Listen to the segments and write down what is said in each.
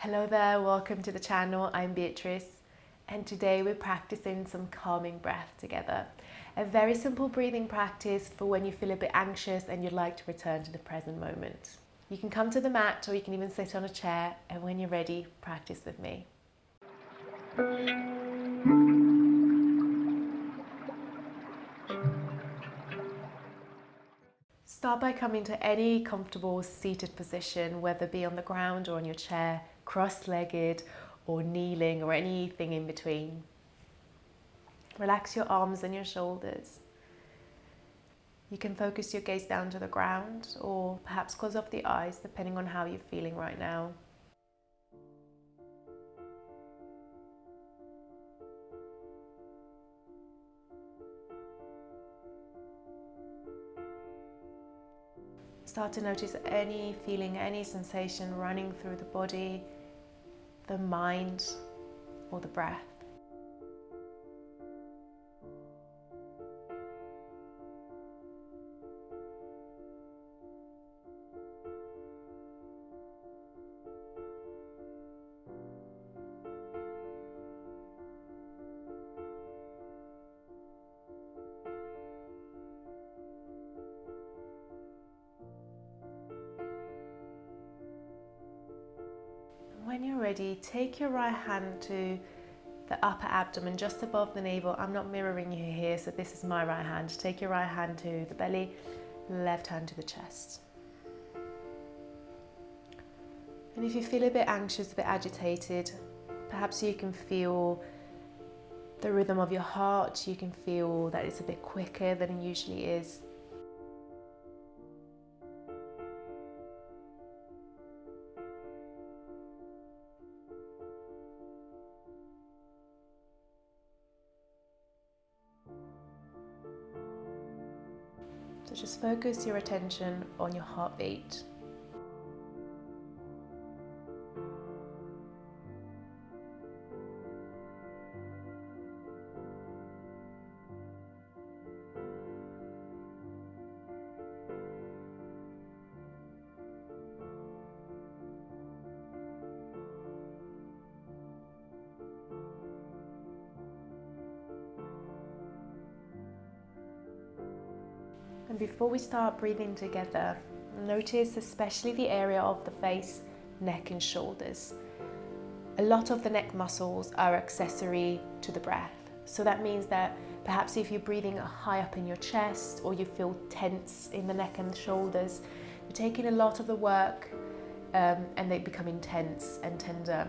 Hello there, welcome to the channel. I'm Beatrice and today we're practicing some calming breath together. A very simple breathing practice for when you feel a bit anxious and you'd like to return to the present moment. You can come to the mat or you can even sit on a chair, and when you're ready, practice with me. Start by coming to any comfortable seated position, whether it be on the ground or on your chair, cross-legged or kneeling or anything in between. Relax your arms and your shoulders. You can focus your gaze down to the ground or perhaps close off the eyes depending on how you're feeling right now. Start to notice any feeling, any sensation running through the body, the mind, or the breath. When you're ready, take your right hand to the upper abdomen, just above the navel. I'm not mirroring you here, so this is my right hand. Take your right hand to the belly, left hand to the chest. And if you feel a bit anxious, a bit agitated, perhaps you can feel the rhythm of your heart. You can feel that it's a bit quicker than it usually is. So just focus your attention on your heartbeat. And before we start breathing together, notice especially the area of the face, neck and shoulders. A lot of the neck muscles are accessory to the breath. So that means that perhaps if you're breathing high up in your chest or you feel tense in the neck and the shoulders, you're taking a lot of the work and they become intense and tender.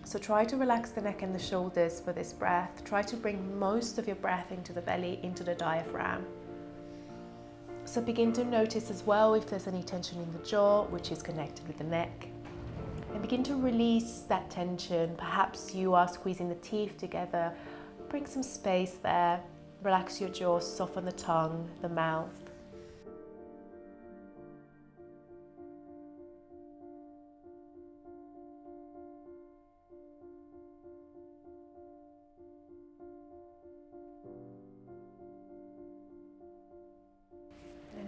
So try to relax the neck and the shoulders for this breath. Try to bring most of your breath into the belly, into the diaphragm. So begin to notice as well if there's any tension in the jaw, which is connected with the neck. And begin to release that tension. Perhaps you are squeezing the teeth together. Bring some space there. Relax your jaw, soften the tongue, the mouth.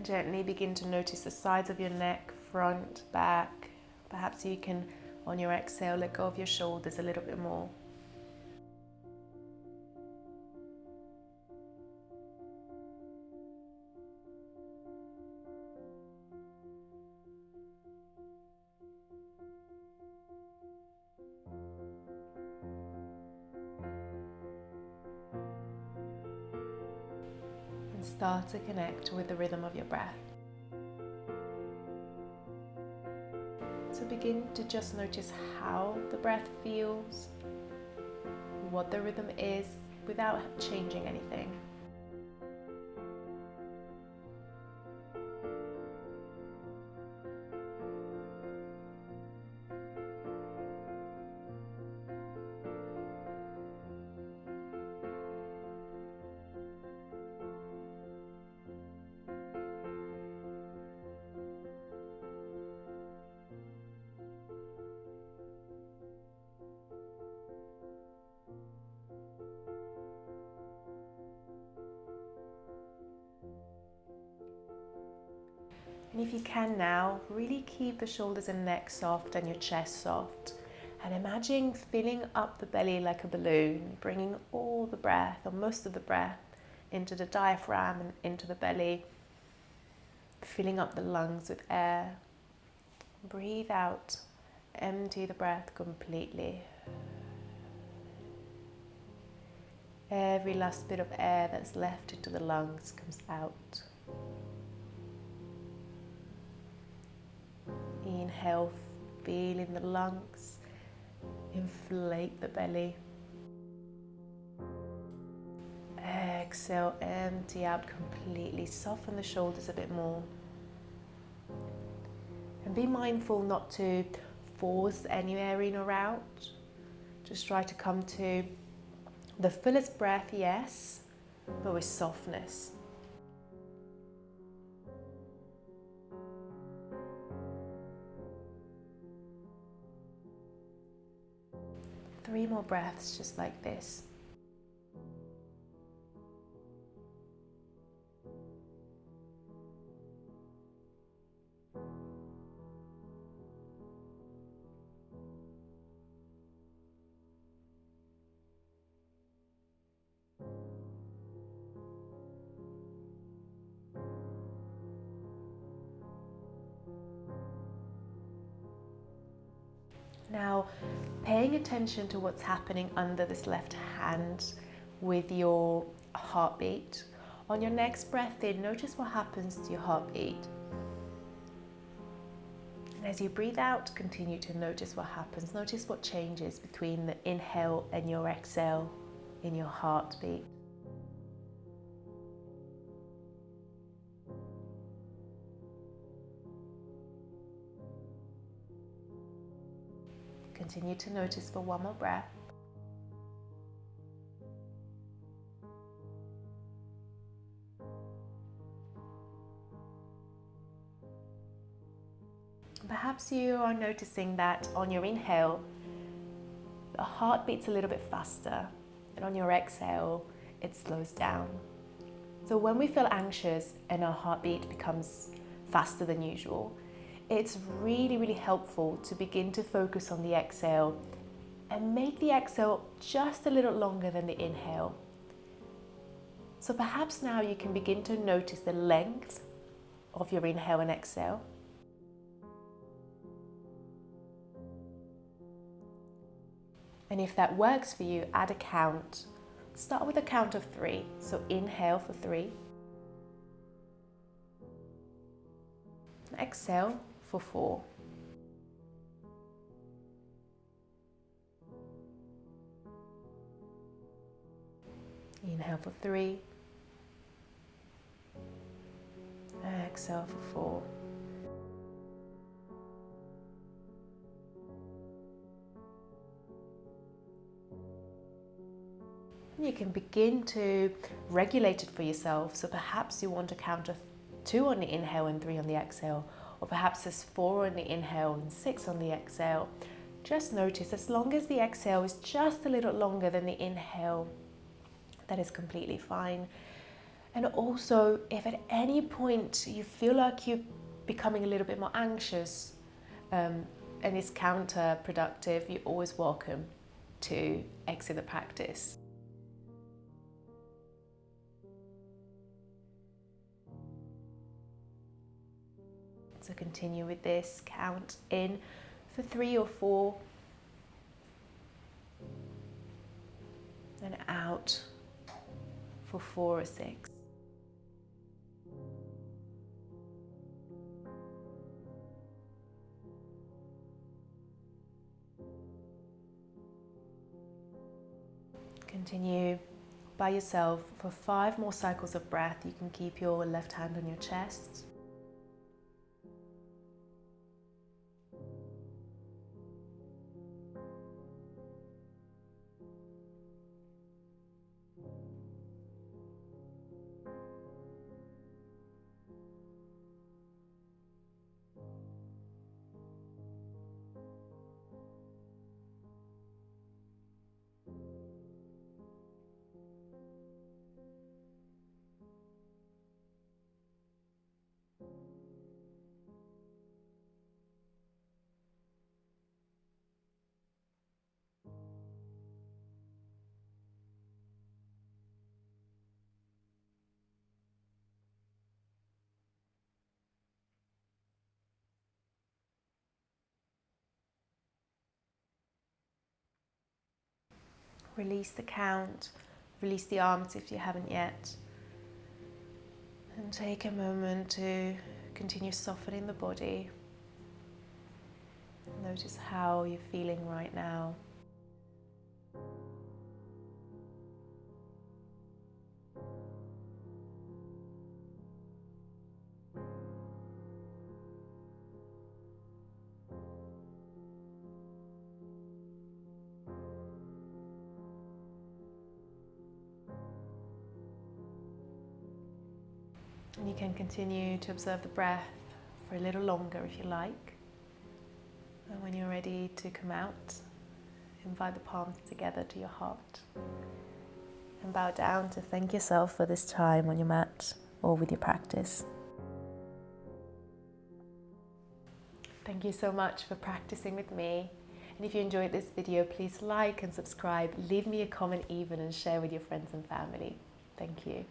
Gently begin to notice the sides of your neck, front, back. Perhaps you can, on your exhale, let go of your shoulders a little bit more. And start to connect with the rhythm of your breath. So begin to just notice how the breath feels, what the rhythm is, without changing anything. And if you can now, really keep the shoulders and neck soft and your chest soft. And imagine filling up the belly like a balloon, bringing all the breath, or most of the breath, into the diaphragm and into the belly, filling up the lungs with air. Breathe out, empty the breath completely. Every last bit of air that's left into the lungs comes out. Inhale, feel in the lungs, inflate the belly. Exhale, empty out completely, soften the shoulders a bit more. And be mindful not to force anywhere in or out. Just try to come to the fullest breath, yes, but with softness. Three more breaths just like this. Now, paying attention to what's happening under this left hand with your heartbeat. On your next breath in, notice what happens to your heartbeat. And as you breathe out, continue to notice what happens. Notice what changes between the inhale and your exhale in your heartbeat. Continue to notice for one more breath. Perhaps you are noticing that on your inhale, the heart beats a little bit faster, and on your exhale, it slows down. So when we feel anxious and our heartbeat becomes faster than usual, it's really, really helpful to begin to focus on the exhale and make the exhale just a little longer than the inhale. So perhaps now you can begin to notice the length of your inhale and exhale. And if that works for you, add a count. Start with a count of 3. So inhale for 3. Exhale for 4. Inhale for 3. Exhale for 4. You can begin to regulate it for yourself. So perhaps you want to count of 2 on the inhale and 3 on the exhale, or perhaps there's 4 on the inhale and 6 on the exhale. Just notice, as long as the exhale is just a little longer than the inhale, that is completely fine. And also, if at any point you feel like you're becoming a little bit more anxious and it's counterproductive, you're always welcome to exit the practice. So continue with this, count in for 3 or 4 and out for 4 or 6. Continue by yourself for 5 more cycles of breath. You can keep your left hand on your chest. Release the count, release the arms if you haven't yet. And take a moment to continue softening the body. Notice how you're feeling right now. And you can continue to observe the breath for a little longer if you like. And when you're ready to come out, invite the palms together to your heart. And bow down to thank yourself for this time on your mat or with your practice. Thank you so much for practicing with me. And if you enjoyed this video, please like and subscribe, leave me a comment even, and share with your friends and family. Thank you.